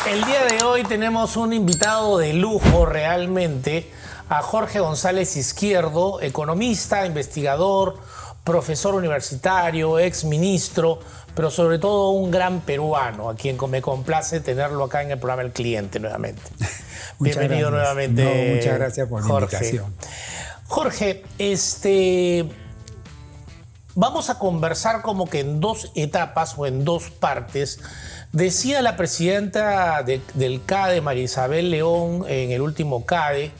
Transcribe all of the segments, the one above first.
El día de hoy tenemos un invitado de lujo realmente, a Jorge González Izquierdo, economista, investigador, profesor universitario, ex ministro, pero sobre todo un gran peruano, a quien me complace tenerlo acá en el programa El Cliente nuevamente. Bienvenido nuevamente. No, muchas gracias por la invitación. Jorge, vamos a conversar como que en dos etapas o en dos partes. Decía la presidenta del CADE, María Isabel León, en el último CADE,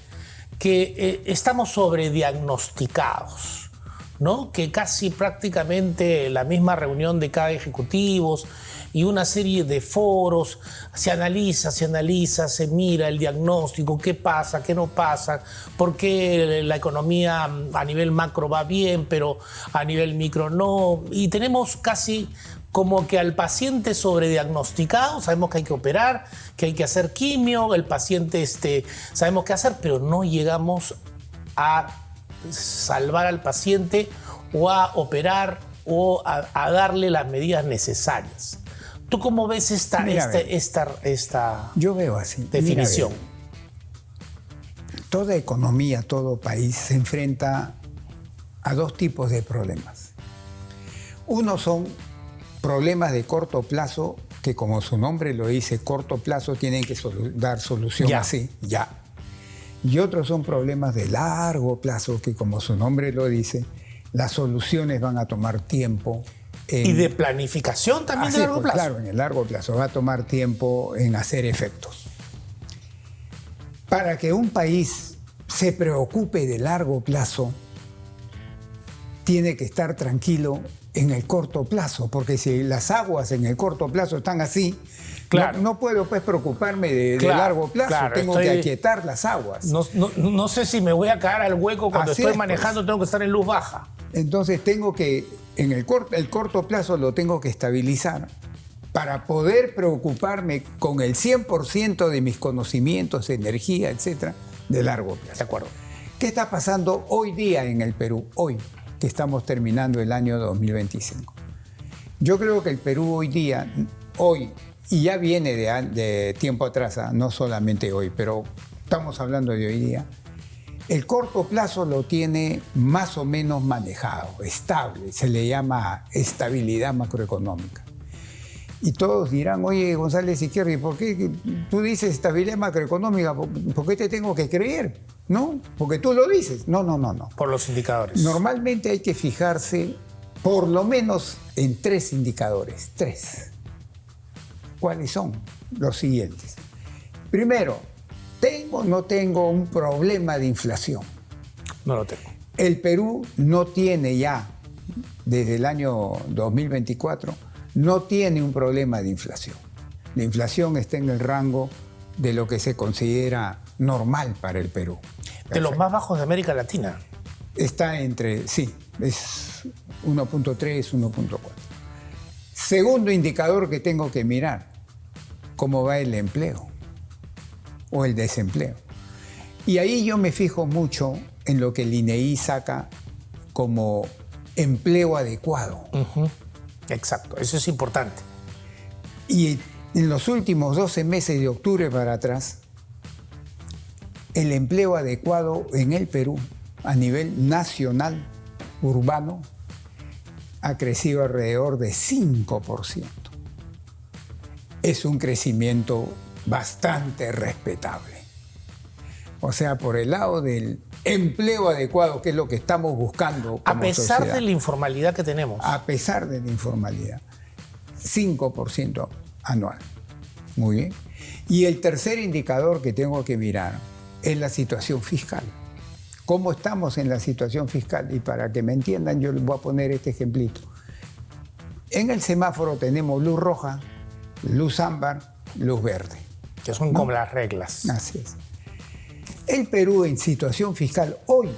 que estamos sobrediagnosticados, ¿no? Que casi prácticamente la misma reunión de CADE ejecutivos y una serie de foros se analiza, se mira el diagnóstico, qué pasa, qué no pasa, por qué la economía a nivel macro va bien, pero a nivel micro no. Y tenemos casi como que al paciente sobrediagnosticado, sabemos que hay que operar, que hay que hacer quimio, el paciente sabemos qué hacer, pero no llegamos a salvar al paciente o a operar o a darle las medidas necesarias. ¿Tú cómo ves esta Yo veo así. definición? Toda economía, todo país se enfrenta a dos tipos de problemas. Uno son problemas de corto plazo, que como su nombre lo dice, corto plazo, tienen que dar solución así, ya. Y otros son problemas de largo plazo, que como su nombre lo dice, las soluciones van a tomar tiempo. Y de planificación también de largo plazo. Claro, en el largo plazo va a tomar tiempo en hacer efectos. Para que un país se preocupe de largo plazo, tiene que estar tranquilo en el corto plazo, porque si las aguas en el corto plazo están así, claro, no puedo pues preocuparme de largo plazo, tengo que aquietar las aguas. No sé si me voy a caer al hueco cuando Así estoy manejando, tengo que estar en luz baja. Entonces tengo que, en el corto plazo lo tengo que estabilizar para poder preocuparme con el 100% de mis conocimientos, energía, etcétera, de largo plazo. De acuerdo. ¿Qué está pasando hoy día en el Perú? Hoy, que estamos terminando el año 2025. Yo creo que el Perú hoy día, y ya viene de tiempo atrás, no solamente hoy, pero estamos hablando de hoy día, el corto plazo lo tiene más o menos manejado, estable, se le llama estabilidad macroeconómica. Y todos dirán, oye, González Izquierdo, ¿y por qué tú dices estabilidad macroeconómica? ¿Por qué te tengo que creer? ¿No? Porque tú lo dices. No. Por los indicadores. Normalmente hay que fijarse por lo menos en tres indicadores. Tres. ¿Cuáles son? Los siguientes. Primero, ¿tengo o no tengo un problema de inflación? No lo tengo. El Perú no tiene ya, desde el año 2024, no tiene un problema de inflación. La inflación está en el rango de lo que se considera normal para el Perú. De los más bajos de América Latina. Está entre, sí, es 1.3, 1.4. Segundo indicador que tengo que mirar, cómo va el empleo o el desempleo. Y ahí yo me fijo mucho en lo que el INEGI saca como empleo adecuado. Exacto, eso es importante. Y en los últimos 12 meses de octubre para atrás, el empleo adecuado en el Perú a nivel nacional, urbano, ha crecido alrededor de 5%. Es un crecimiento bastante respetable. O sea, por el lado del empleo adecuado, que es lo que estamos buscando como a pesar sociedad, de la informalidad que tenemos. a pesar de la informalidad, 5% anual. Muy bien. Y el tercer indicador que tengo que mirar es la situación fiscal. ¿Cómo estamos en la situación fiscal? Y para que me entiendan, yo les voy a poner este ejemplito. En el semáforo tenemos luz roja, luz ámbar, luz verde. Que son como las reglas. Así es. El Perú en situación fiscal hoy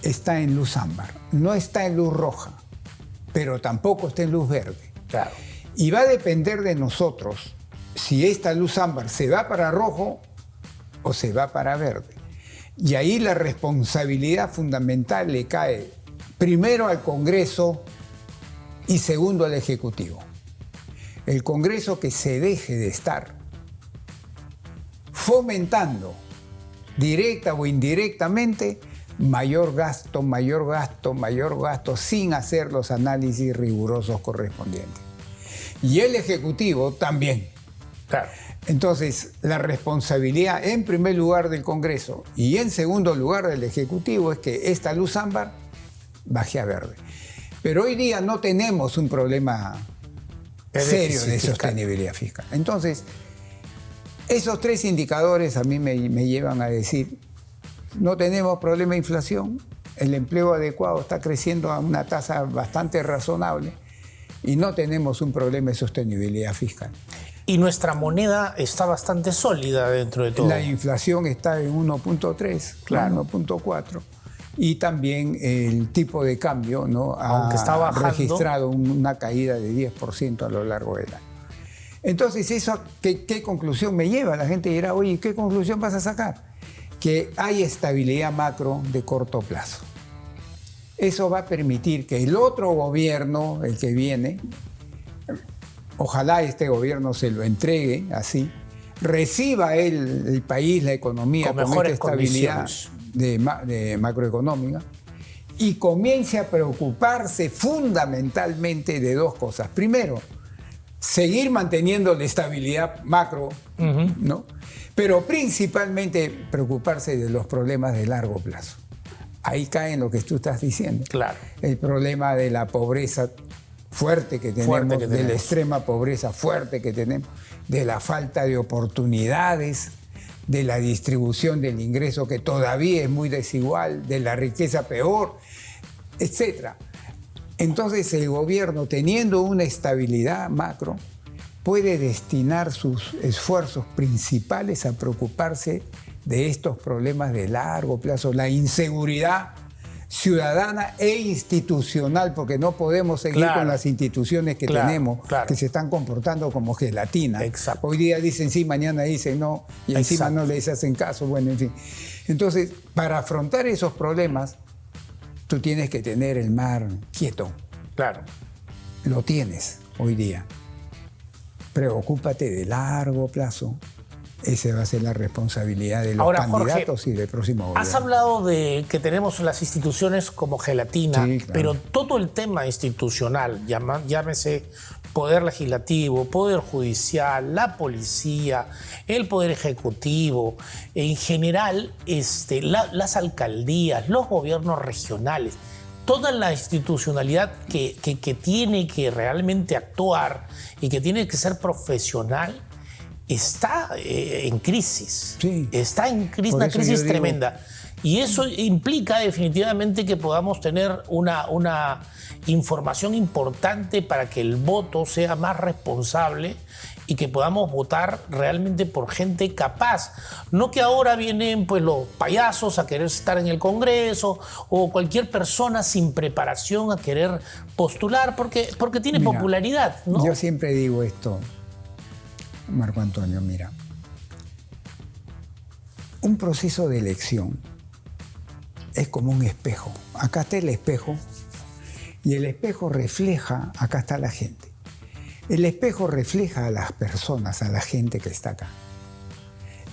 está en luz ámbar, no está en luz roja, pero tampoco está en luz verde. Claro. Y va a depender de nosotros si esta luz ámbar se va para rojo o se va para verde. Y ahí la responsabilidad fundamental le cae primero al Congreso y segundo al Ejecutivo. El Congreso que se deje de estar fomentando, directa o indirectamente, mayor gasto, mayor gasto, mayor gasto, sin hacer los análisis rigurosos correspondientes. Y el Ejecutivo también. Claro. Entonces, la responsabilidad en primer lugar del Congreso y en segundo lugar del Ejecutivo es que esta luz ámbar baje a verde. Pero hoy día no tenemos un problema serio de sostenibilidad fiscal. Entonces, esos tres indicadores a mí me llevan a decir, no tenemos problema de inflación, el empleo adecuado está creciendo a una tasa bastante razonable y no tenemos un problema de sostenibilidad fiscal. Y nuestra moneda está bastante sólida dentro de todo. La inflación está en 1.3, claro. 1.4. Y también el tipo de cambio, ¿no?, aunque está bajando, registrado una caída de 10% a lo largo del año. Entonces, ¿eso qué conclusión me lleva? La gente dirá, oye, ¿qué conclusión vas a sacar? Que hay estabilidad macro de corto plazo. Eso va a permitir que el otro gobierno, el que viene, ojalá este gobierno se lo entregue así, reciba el país, la economía, con esta estabilidad de macroeconómica y comience a preocuparse fundamentalmente de dos cosas. Primero, seguir manteniendo la estabilidad macro, ¿no?, pero principalmente preocuparse de los problemas de largo plazo. Ahí cae en lo que tú estás diciendo. Claro. El problema de la pobreza fuerte que tenemos, de la extrema pobreza fuerte que tenemos, de la falta de oportunidades, de la distribución del ingreso que todavía es muy desigual, de la riqueza peor, etc. Entonces el gobierno, teniendo una estabilidad macro, puede destinar sus esfuerzos principales a preocuparse de estos problemas de largo plazo, la inseguridad ciudadana e institucional, porque no podemos seguir con las instituciones que tenemos, que se están comportando como gelatina. Exacto. Hoy día dicen sí, mañana dicen no, y encima no les hacen caso, bueno, en fin. Entonces, para afrontar esos problemas, tú tienes que tener el mar quieto. Claro. Lo tienes hoy día. Preocúpate de largo plazo. Esa va a ser la responsabilidad de los candidatos, Jorge, y del próximo gobierno. Has hablado de que tenemos las instituciones como gelatina, sí, claro, pero todo el tema institucional, llámese poder legislativo, poder judicial, la policía, el poder ejecutivo, en general las alcaldías, los gobiernos regionales, toda la institucionalidad que tiene que realmente actuar y que tiene que ser profesional, está en crisis. Sí. Está en crisis, una crisis tremenda. Y eso implica definitivamente que podamos tener una información importante para que el voto sea más responsable y que podamos votar realmente por gente capaz. No que ahora vienen pues los payasos a querer estar en el Congreso o cualquier persona sin preparación a querer postular porque tiene popularidad, ¿no? Yo siempre digo esto, Marco Antonio, mira, un proceso de elección es como un espejo. Acá está el espejo y el espejo refleja, acá está la gente. El espejo refleja a las personas, a la gente que está acá.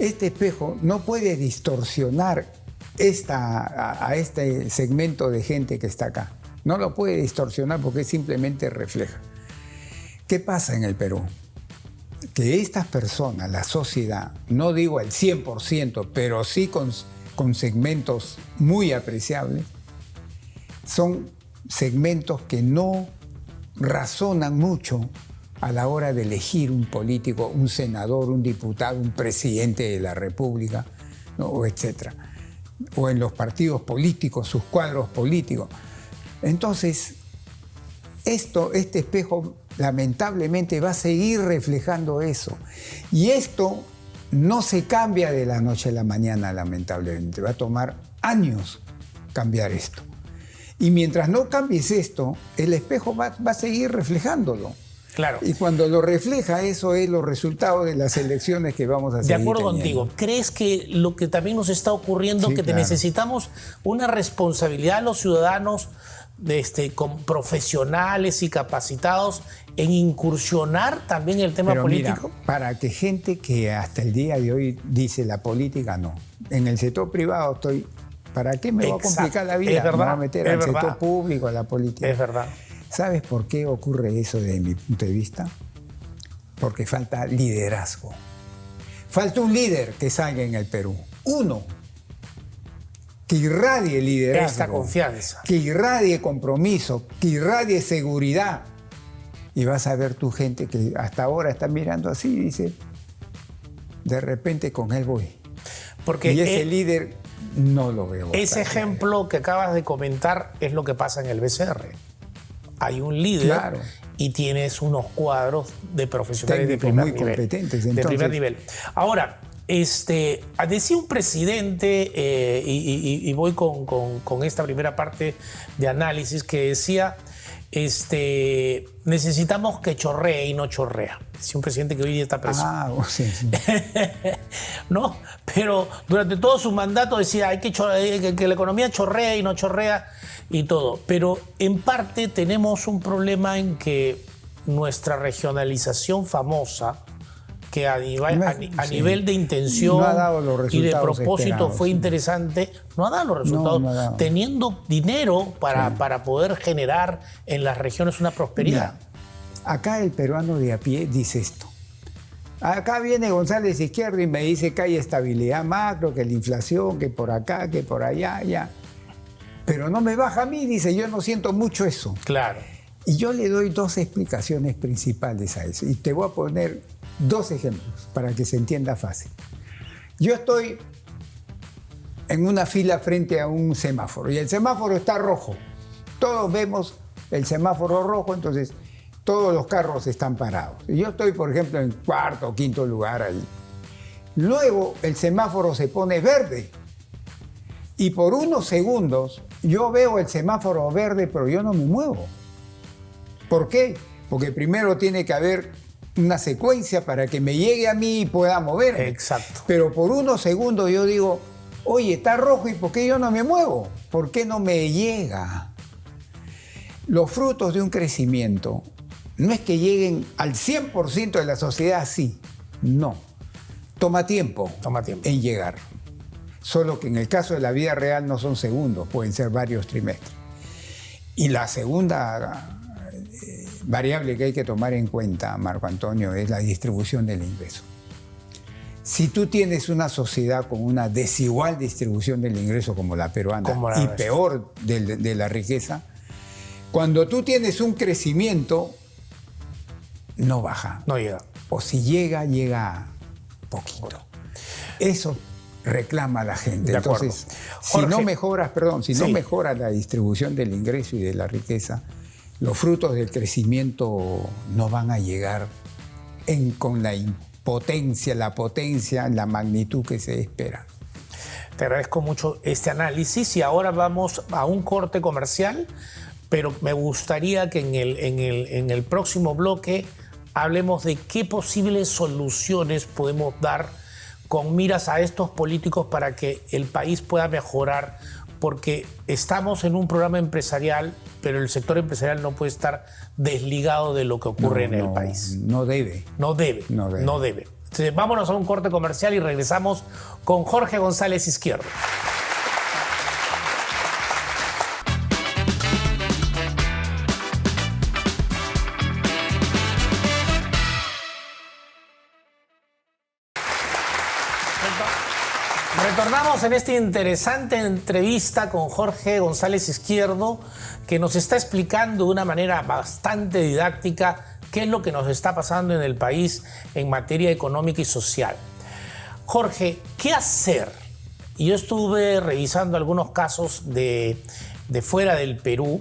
Este espejo no puede distorsionar a este segmento de gente que está acá. No lo puede distorsionar porque simplemente refleja. ¿Qué pasa en el Perú? Que estas personas, la sociedad, no digo al 100%, pero sí con segmentos muy apreciables, son segmentos que no razonan mucho a la hora de elegir un político, un senador, un diputado, un presidente de la República, ¿no?, o etcétera. O en los partidos políticos, sus cuadros políticos. Entonces, este espejo lamentablemente va a seguir reflejando eso. Y esto no se cambia de la noche a la mañana, lamentablemente. Va a tomar años cambiar esto. Y mientras no cambies esto, el espejo va a seguir reflejándolo. Claro. Y cuando lo refleja, eso es los resultados de las elecciones que vamos a seguir teniendo. De acuerdo contigo. ¿Crees que lo que también nos está ocurriendo, sí, que claro, necesitamos una responsabilidad a los ciudadanos con profesionales y capacitados en incursionar también el tema Pero político? Mira, para que gente que hasta el día de hoy dice la política, no. En el sector privado estoy... ¿Para qué me va a complicar la vida? Es verdad, me va a meter al sector público, a la política. Es verdad. ¿Sabes por qué ocurre eso desde mi punto de vista? Porque falta liderazgo. Falta un líder que salga en el Perú. Uno. Que irradie liderazgo. Esta confianza. Que irradie compromiso. Que irradie seguridad. Y vas a ver tu gente que hasta ahora está mirando así y dice, de repente con él voy. Porque y ese líder no lo veo. Ese ejemplo que acabas de comentar es lo que pasa en el BCR. Hay un líder y tienes unos cuadros de profesionales de primer nivel. Competentes. De primer nivel. Ahora, decía un presidente, y voy con esta primera parte de análisis, que decía, necesitamos que chorree y no chorrea. Decía un presidente que hoy día está preso. Sí. ¿No? Pero durante todo su mandato decía hay que la economía chorrea y no chorrea y todo. Pero en parte tenemos un problema en que nuestra regionalización famosa, que a nivel de intención y de propósito fue interesante, no ha dado los resultados, teniendo dinero para poder generar en las regiones una prosperidad. Mira, acá el peruano de a pie dice esto. Acá viene González Izquierdo y me dice que hay estabilidad macro, que la inflación, que por acá, que por allá, ya. Pero no me baja a mí, dice, yo no siento mucho eso. Claro. Y yo le doy dos explicaciones principales a eso. Y te voy a poner dos ejemplos para que se entienda fácil. Yo estoy en una fila frente a un semáforo y el semáforo está rojo. Todos vemos el semáforo rojo, entonces todos los carros están parados. Y yo estoy, por ejemplo, en cuarto o quinto lugar ahí. Luego el semáforo se pone verde y por unos segundos yo veo el semáforo verde, pero yo no me muevo. ¿Por qué? Porque primero tiene que haber una secuencia para que me llegue a mí y pueda moverme. Exacto. Pero por unos segundos yo digo, oye, está rojo, ¿y por qué yo no me muevo? ¿Por qué no me llega? Los frutos de un crecimiento no es que lleguen al 100% de la sociedad así. No. Toma tiempo en llegar. Solo que en el caso de la vida real no son segundos, pueden ser varios trimestres. Y la segunda variable que hay que tomar en cuenta, Marco Antonio, es la distribución del ingreso. Si tú tienes una sociedad con una desigual distribución del ingreso como la peruana y peor de la riqueza, cuando tú tienes un crecimiento, no baja. No llega. O si llega, llega poquito. Eso reclama la gente. De acuerdo. Entonces, Jorge, si no mejoras la distribución del ingreso y de la riqueza, los frutos del crecimiento no van a llegar con la impotencia, la magnitud que se espera. Te agradezco mucho este análisis y ahora vamos a un corte comercial, pero me gustaría que en el próximo bloque hablemos de qué posibles soluciones podemos dar con miras a estos políticos para que el país pueda mejorar, porque estamos en un programa empresarial, pero el sector empresarial no puede estar desligado de lo que ocurre en el país. No debe. No debe. Entonces, vámonos a un corte comercial y regresamos con Jorge González Izquierdo. Retornamos en esta interesante entrevista con Jorge González Izquierdo, que nos está explicando de una manera bastante didáctica qué es lo que nos está pasando en el país en materia económica y social. Jorge, ¿qué hacer? Yo estuve revisando algunos casos de fuera del Perú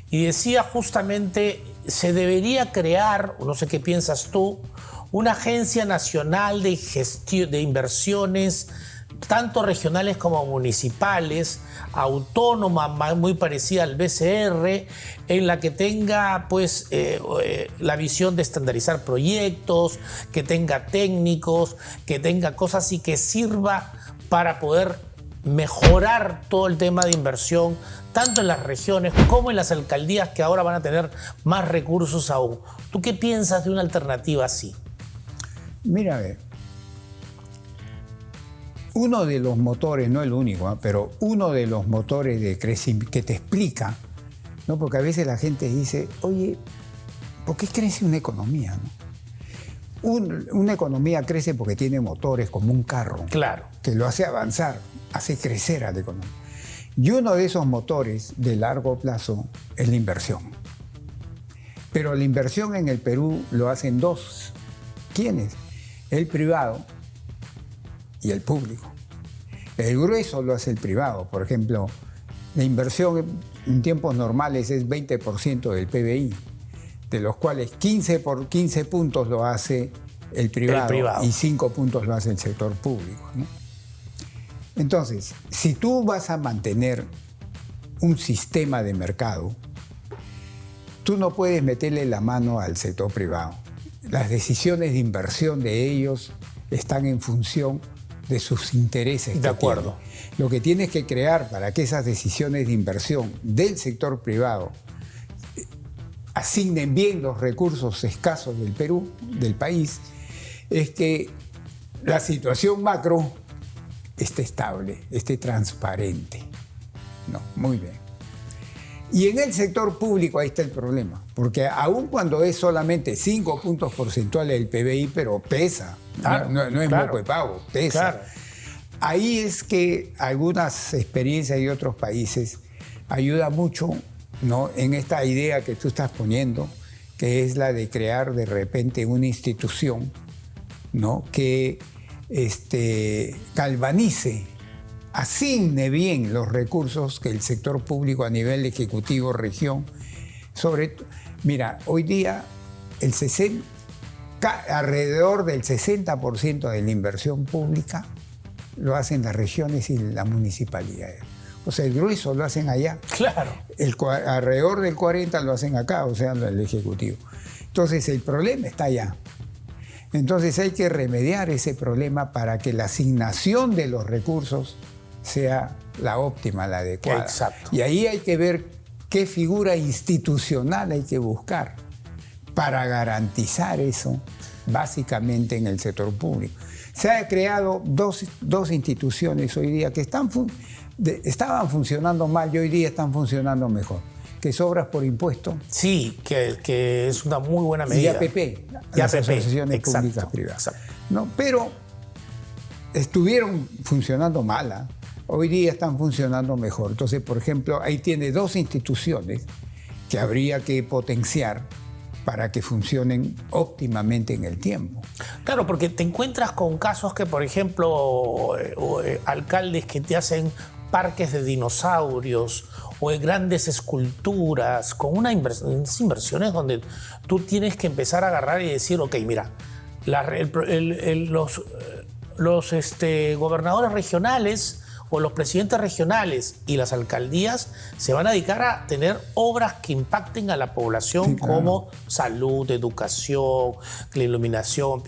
y decía justamente, se debería crear, no sé qué piensas tú, una agencia nacional de gestión de inversiones, tanto regionales como municipales, autónoma, muy parecida al BCR, en la que tenga pues, la visión de estandarizar proyectos, que tenga técnicos, que tenga cosas y que sirva para poder mejorar todo el tema de inversión, tanto en las regiones como en las alcaldías que ahora van a tener más recursos aún. ¿Tú qué piensas de una alternativa así? Mira, a ver, uno de los motores, no el único, pero uno de los motores de crecimiento que te explica, ¿no? Porque a veces la gente dice, oye, ¿por qué crece una economía? ¿No? Una economía crece porque tiene motores como un carro, claro, que lo hace avanzar, hace crecer a la economía. Y uno de esos motores de largo plazo es la inversión. Pero la inversión en el Perú lo hacen dos. ¿Quiénes? El privado y el público. El grueso lo hace el privado. Por ejemplo, la inversión en tiempos normales es 20% del PBI, de los cuales 15 puntos lo hace el privado y 5 puntos lo hace el sector público, ¿no? Entonces, si tú vas a mantener un sistema de mercado, tú no puedes meterle la mano al sector privado. Las decisiones de inversión de ellos están en función de sus intereses. De acuerdo. Lo que tienes que crear para que esas decisiones de inversión del sector privado asignen bien los recursos escasos del Perú, del país, es que la situación macro esté estable, esté transparente. No, muy bien. Y en el sector público ahí está el problema, porque aun cuando es solamente 5 puntos porcentuales del PBI, pero pesa, claro, no es moco de pavo, pesa. Claro. Ahí es que algunas experiencias de otros países ayuda mucho, ¿no?, en esta idea que tú estás poniendo, que es la de crear de repente una institución, ¿no?, que galvanice, asigne bien los recursos que el sector público a nivel ejecutivo, región, mira, hoy día alrededor del 60% de la inversión pública lo hacen las regiones y las municipalidades. O sea, el grueso lo hacen allá. Claro. Alrededor del 40% lo hacen acá, o sea, el ejecutivo. Entonces, el problema está allá. Entonces, hay que remediar ese problema para que la asignación de los recursos sea la óptima, la adecuada. Exacto. Y ahí hay que ver qué figura institucional hay que buscar para garantizar eso, básicamente en el sector público. Se han creado dos instituciones hoy día que estaban funcionando mal y hoy día están funcionando mejor, que es Obras por Impuesto. Sí, que es una muy buena medida. Y APP, las asociaciones públicas privadas. ¿No? Pero estuvieron funcionando mal, hoy día están funcionando mejor. Entonces, por ejemplo, ahí tiene dos instituciones que habría que potenciar para que funcionen óptimamente en el tiempo. Claro, porque te encuentras con casos que, por ejemplo, alcaldes que te hacen parques de dinosaurios o de grandes esculturas, con unas inversiones donde tú tienes que empezar a agarrar y decir, ok, mira, los gobernadores regionales o los presidentes regionales y las alcaldías se van a dedicar a tener obras que impacten a la población, sí, claro, como salud, educación, la iluminación,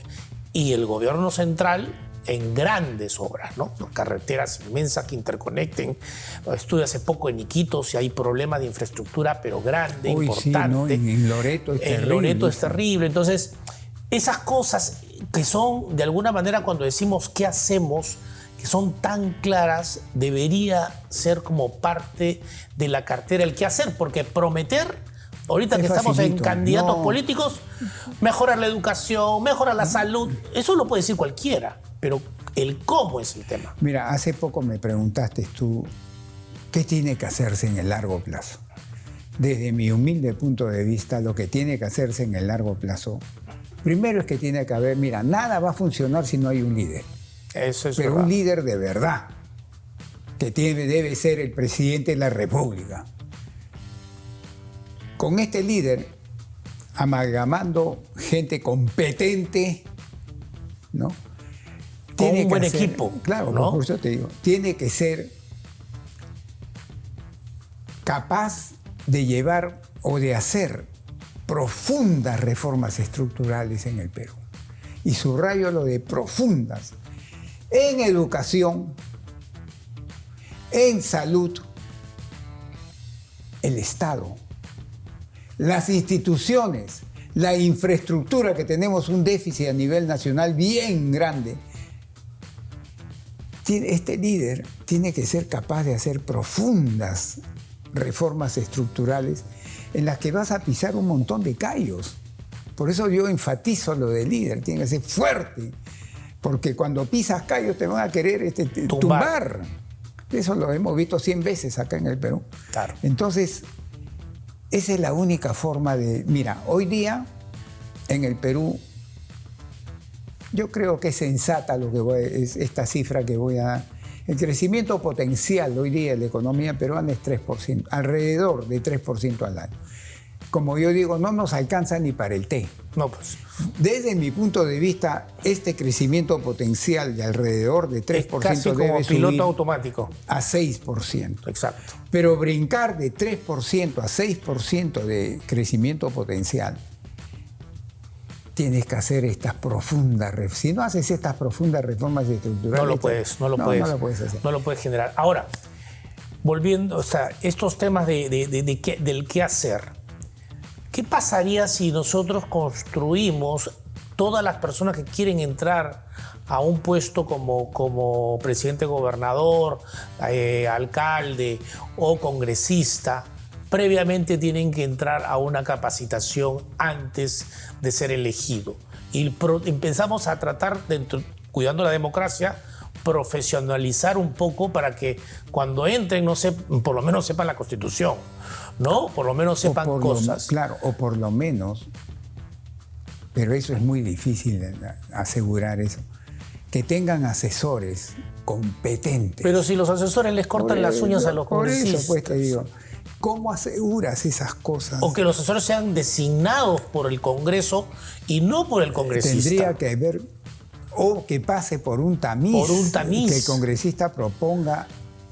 y el gobierno central en grandes obras, ¿no? Carreteras inmensas que interconecten. Estuve hace poco en Iquitos y hay problemas de infraestructura, pero grande, importante. Sí, ¿no? En Loreto es terrible. En Loreto es terrible. Entonces, esas cosas que son, de alguna manera, cuando decimos qué hacemos, que son tan claras, debería ser como parte de la cartera el qué hacer, porque prometer, ahorita que estamos en candidatos políticos, mejorar la educación, mejorar la salud, eso lo puede decir cualquiera, pero el cómo es el tema. Mira, hace poco me preguntaste tú, ¿qué tiene que hacerse en el largo plazo? Desde mi humilde punto de vista, lo que tiene que hacerse en el largo plazo, primero es que tiene que haber, mira, nada va a funcionar si no hay un líder. Eso es pero verdad. Un líder de verdad, que debe ser el presidente de la República. Con este líder, amalgamando gente competente, ¿no? Con un buen equipo. Claro, ¿no? Por eso te digo, tiene que ser capaz de llevar o de hacer profundas reformas estructurales en el Perú. Y subrayo lo de profundas. En educación, en salud, el Estado, las instituciones, la infraestructura, que tenemos un déficit a nivel nacional bien grande. Este líder tiene que ser capaz de hacer profundas reformas estructurales en las que vas a pisar un montón de callos. Por eso yo enfatizo lo del líder, tiene que ser fuerte, porque cuando pisas callos te van a querer tumbar. Eso lo hemos visto 100 veces acá en el Perú. Claro. Entonces, esa es la única forma de... Mira, hoy día en el Perú, yo creo que es sensata es esta cifra que voy a dar. El crecimiento potencial hoy día de la economía peruana es 3%, alrededor de 3% al año. Como yo digo, no nos alcanza ni para el té. No, pues. Desde mi punto de vista, este crecimiento potencial de alrededor de 3% es casi como debe piloto subir automático. A 6%. Exacto. Pero brincar de 3% a 6% de crecimiento potencial, tienes que hacer estas profundas reformas. Si no haces estas profundas reformas estructurales... No lo puedes hacer. No lo puedes generar. Ahora, volviendo, o sea, estos temas del qué hacer. ¿Qué pasaría si nosotros construimos todas las personas que quieren entrar a un puesto como presidente gobernador, alcalde o congresista? Previamente tienen que entrar a una capacitación antes de ser elegido. Y empezamos a tratar, cuidando la democracia, profesionalizar un poco para que cuando entren por lo menos sepan la Constitución, ¿no? Por lo menos sepan cosas. Claro, o por lo menos, pero eso es muy difícil asegurar eso, que tengan asesores competentes. Pero si los asesores les cortan las uñas a los congresistas. Por eso pues te digo, ¿cómo aseguras esas cosas? O que los asesores sean designados por el Congreso y no por el congresista. Tendría que haber, o que pase por un tamiz. Por un tamiz. Que el congresista proponga.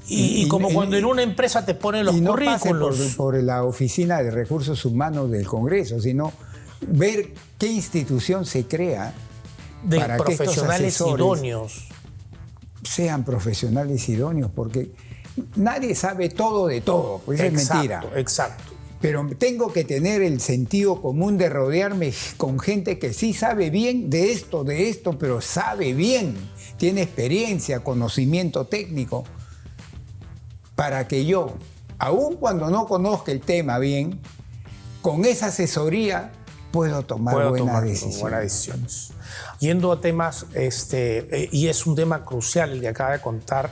Y como cuando en una empresa te ponen los currículos. No pase por la Oficina de Recursos Humanos del Congreso, sino ver qué institución se crea de para profesionales que estos idóneos. Sean profesionales idóneos, porque nadie sabe todo de todo, pues es mentira. Exacto. Pero tengo que tener el sentido común de rodearme con gente que sí sabe bien de esto, pero sabe bien, tiene experiencia, conocimiento técnico, para que yo, aun cuando no conozca el tema bien, con esa asesoría puedo tomar buenas decisiones. Yendo a temas, y es un tema crucial el que acaba de contar,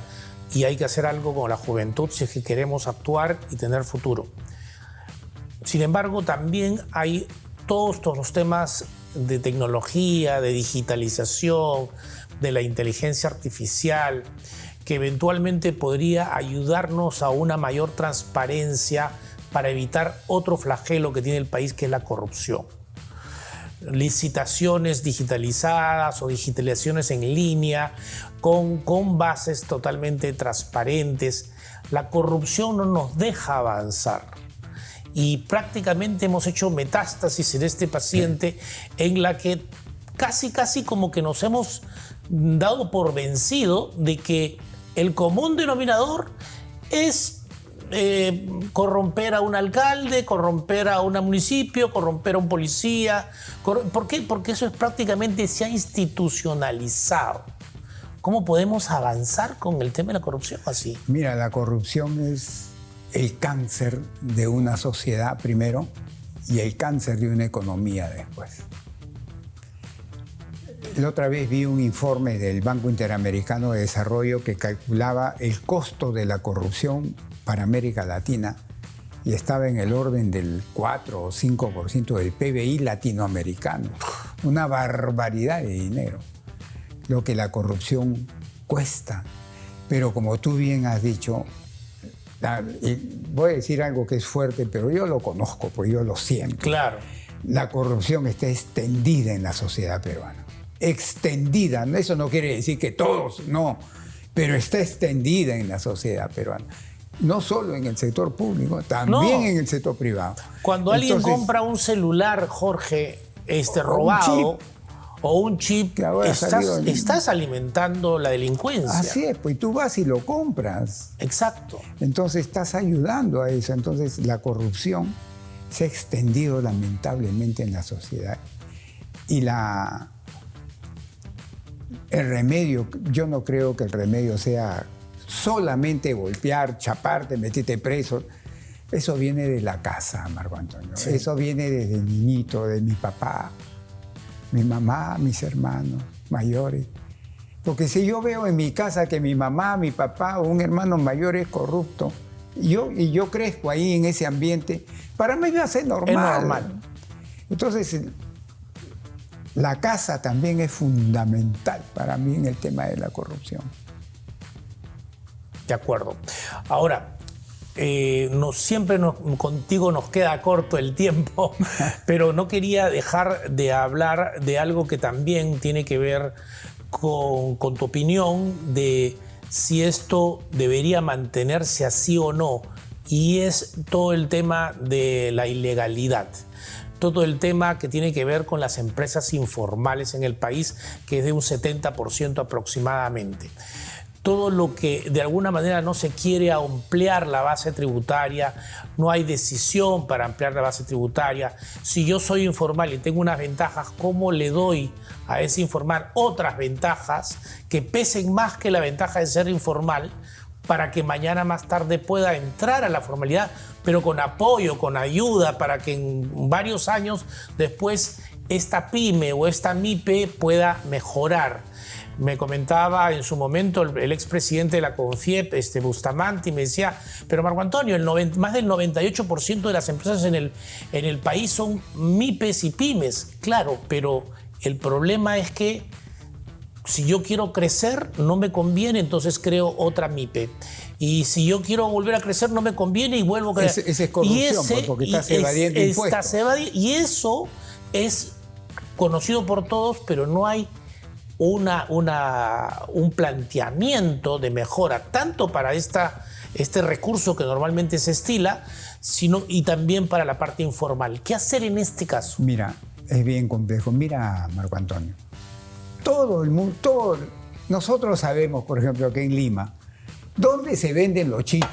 y hay que hacer algo con la juventud si es que queremos actuar y tener futuro. Sin embargo, también hay todos los temas de tecnología, de digitalización, de la inteligencia artificial, que eventualmente podría ayudarnos a una mayor transparencia para evitar otro flagelo que tiene el país, que es la corrupción. Licitaciones digitalizadas o digitalizaciones en línea con bases totalmente transparentes. La corrupción no nos deja avanzar. Y prácticamente hemos hecho metástasis en este paciente en la que casi como que nos hemos dado por vencido de que el común denominador es corromper a un alcalde, corromper a un municipio, corromper a un policía. ¿Por qué? Porque eso prácticamente se ha institucionalizado. ¿Cómo podemos avanzar con el tema de la corrupción así? Mira, la corrupción es el cáncer de una sociedad primero y el cáncer de una economía después. La otra vez vi un informe del Banco Interamericano de Desarrollo que calculaba el costo de la corrupción para América Latina y estaba en el orden del 4 o 5% del PBI latinoamericano. Una barbaridad de dinero, lo que la corrupción cuesta. Pero como tú bien has dicho, voy a decir algo que es fuerte, pero yo lo conozco, pues yo lo siento. Claro. La corrupción está extendida en la sociedad peruana. Extendida. Eso no quiere decir que todos, no. Pero está extendida en la sociedad peruana. No solo en el sector público, también en el sector privado. Cuando alguien compra un celular, Jorge, robado, o un chip, que ahora estás alimentando la delincuencia. Así es, pues tú vas y lo compras. Exacto. Entonces estás ayudando a eso. Entonces la corrupción se ha extendido lamentablemente en la sociedad. Y el remedio, yo no creo que el remedio sea solamente golpear, chaparte, meterte preso. Eso viene de la casa, Marco Antonio. Sí. Eso viene desde niñito, de mi papá, mi mamá, mis hermanos mayores. Porque si yo veo en mi casa que mi mamá, mi papá o un hermano mayor es corrupto, y yo crezco ahí en ese ambiente, para mí va a ser normal. Es normal. Entonces, la casa también es fundamental para mí en el tema de la corrupción. De acuerdo. Ahora, contigo nos queda corto el tiempo, pero no quería dejar de hablar de algo que también tiene que ver con tu opinión de si esto debería mantenerse así o no, y es todo el tema de la ilegalidad. Todo el tema que tiene que ver con las empresas informales en el país, que es de un 70% aproximadamente. Todo lo que de alguna manera no se quiere ampliar la base tributaria, no hay decisión para ampliar la base tributaria. Si yo soy informal y tengo unas ventajas, ¿cómo le doy a ese informal otras ventajas que pesen más que la ventaja de ser informal para que mañana más tarde pueda entrar a la formalidad, pero con apoyo, con ayuda, para que en varios años después esta pyme o esta MIPE pueda mejorar? Me comentaba en su momento el expresidente de la CONFIEP, Bustamante, y me decía, pero Marco Antonio, más del 98% de las empresas en el país son MIPES y pymes. Claro, pero el problema es que si yo quiero crecer, no me conviene, entonces creo otra MIPE. Y si yo quiero volver a crecer, no me conviene y vuelvo a crecer. Esa es corrupción, porque estás evadiendo impuestos. Y eso es conocido por todos, pero no hay un planteamiento de mejora, tanto para este recurso que normalmente se estila, y también para la parte informal. ¿Qué hacer en este caso? Mira, es bien complejo. Mira, Marco Antonio, todo el mundo, nosotros sabemos, por ejemplo, que en Lima, ¿dónde se venden los chips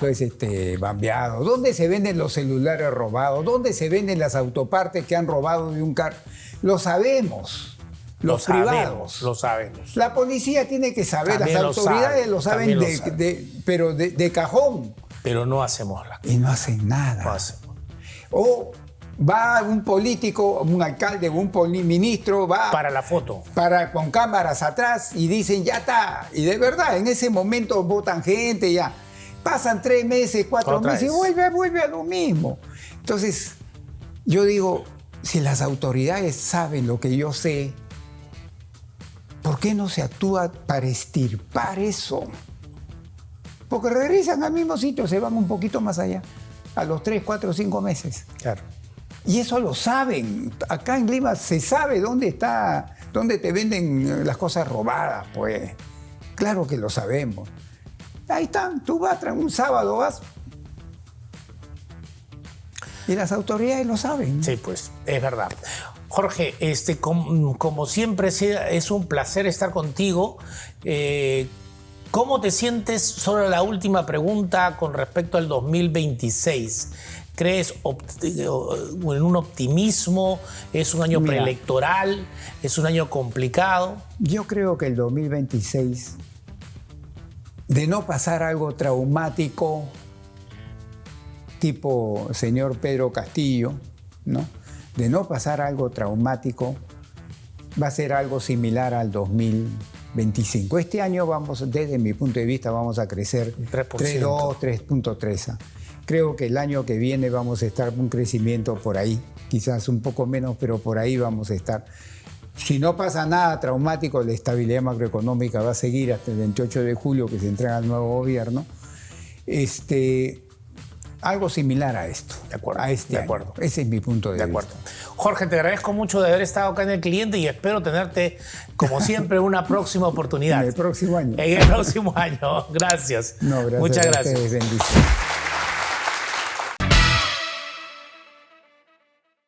bambeados? ¿Dónde se venden los celulares robados? ¿Dónde se venden las autopartes que han robado de un carro? Lo sabemos. Los privados. Lo sabemos. La policía tiene que saber, las autoridades lo saben, pero de cajón. Pero no hacemos la cosa. Y no hacen nada. No hacemos. O va un político, un alcalde, un ministro, va... Para la foto. Con cámaras atrás y dicen, ya está. Y de verdad, en ese momento votan gente, ya. Pasan 3 meses, 4 meses y vuelve a lo mismo. Entonces, yo digo, si las autoridades saben lo que yo sé, ¿por qué no se actúa para extirpar eso? Porque regresan al mismo sitio, se van un poquito más allá, a los 3, 4, 5 meses. Claro. Y eso lo saben. Acá en Lima se sabe dónde te venden las cosas robadas, pues. Claro que lo sabemos. Ahí están, tú vas, un sábado vas. Y las autoridades lo saben. Sí, pues, es verdad. Jorge, como siempre es un placer estar contigo. ¿Cómo te sientes sobre la última pregunta con respecto al 2026? ¿Crees en un optimismo? ¿Es un año preelectoral? ¿Es un año complicado? Yo creo que el 2026, de no pasar algo traumático, tipo señor Pedro Castillo, ¿no? De no pasar algo traumático, va a ser algo similar al 2025. Este año desde mi punto de vista, vamos a crecer 3.2, 3.3. Creo que el año que viene vamos a estar un crecimiento por ahí, quizás un poco menos, pero por ahí vamos a estar. Si no pasa nada traumático, la estabilidad macroeconómica va a seguir hasta el 28 de julio, que se entrega el nuevo gobierno. Algo similar a esto, de acuerdo, a este de año. acuerdo. Ese es mi punto de vista. Jorge, te agradezco mucho de haber estado acá en El Cliente y espero tenerte, como siempre, una próxima oportunidad. En el próximo año. En el próximo año. Gracias. No, gracias. Muchas gracias. Bendiciones.